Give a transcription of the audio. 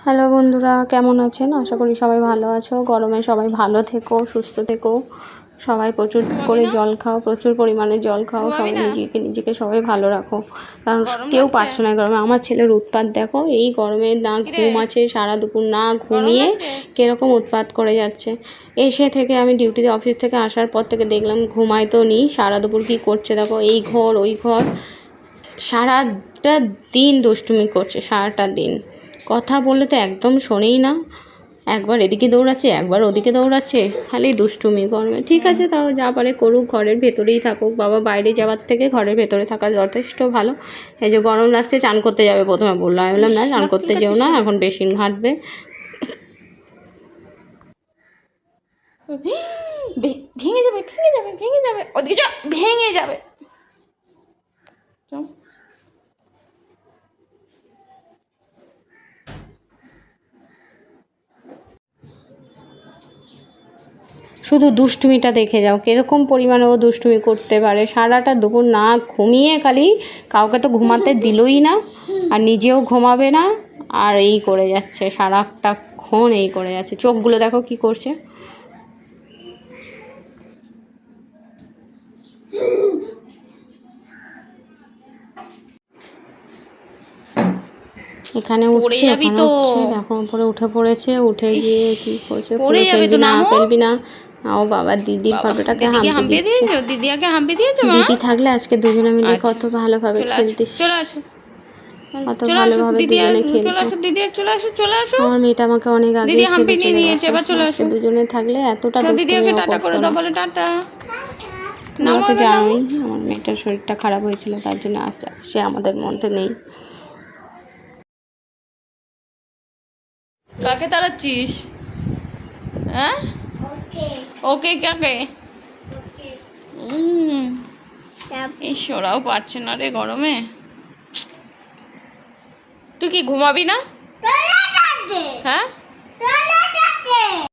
Hello বন্ধুরা, কেমন আছেন? আশা করি সবাই ভালো আছো। গরমে সবাই ভালো থেকো, সুস্থ থেকো। সবাই প্রচুর করে জল খাও, প্রচুর পরিমাণে জল খাও। সবাই নিজেকে সবাই ভালো রাখো, কারণ কেউ পারছো না গরমে। আমার ছেলের উৎপাত দেখো, এই গরমে না ঘুম আছে, সারা দুপুর না ঘুমিয়ে কীরকম উৎপাত করে যাচ্ছে। এসে থেকে আমি ডিউটিতে অফিস থেকে আসার পর থেকে দেখলাম ঘুমায় তো নি, সারা দুপুর কী করছে দেখো, এই ঘর ওই ঘর, সারাটা দিন দুষ্টুমি করছে। সারাটা দিন কথা বললে তো একদম শোনেই না, একবার এদিকে দৌড়াচ্ছে একবার ওদিকে দৌড়াচ্ছে, খালি দুষ্টুমি গরমে। ঠিক আছে, তাও যা পারে করুক, ঘরের ভেতরেই থাকুক। বাবা বাইরে যাওয়ার থেকে ঘরের ভেতরে থাকা যথেষ্ট ভালো। এই যে গরম লাগছে, চান করতে যাবে প্রথমে বললো, আমি বললাম না, চান করতে যেও না, এখন বেসিন ঘাঁটবে। ভেঙে যাবে ভেঙে যাবে ভেঙে যাবে, ওদিকে যা, ভেঙে যাবে। শুধু দুষ্টুমিটা দেখে যাও, কীরকম পরিমাণে ও দুষ্টুমি করতে পারে। সারাটা দুপুর না ঘুমিয়ে, খালি কাউকে তো ঘুমাতে দিলই না, আর নিজেও ঘুমাবে না, আর এই করে যাচ্ছে সারাটাক্ষণ, এই করে যাচ্ছে। চোখগুলো দেখো কি করছে। এখানে উঠছে, এখানে উঠছে, দেখো উপরে উঠে পড়েছে, উঠে গিয়ে কি করছে, ফেলবি না ফেলবি না। ও বাবা, দিদির ফটোটাকে হাম্পি দিচ্ছে। দিদিয়াকে হাম্পি দিয়েছো? দিদি থাকলে আজকে দুজনে মিলে কত ভালোভাবে খেলতিস, কত ভালোভাবে দুজনে খেলতো। আমার মেয়েটা আমাকে অনেক আগে ছেড়ে চলে গেছে, আজকে দুজনে থাকলে এতটা দুষ্টুমিও করতো না। তোমরা তো জানোই আমার মেয়েটার শরীরটা খারাপ হয়েছিল, তার জন্য সে আমাদের মধ্যে নেই। কাকে তাড়াচ্ছিস? হ্যাঁ, ওকে কাকে? এই ওরাও পারছে না রে গরমে। তুই কি ঘুমাবি না? হ্যাঁ,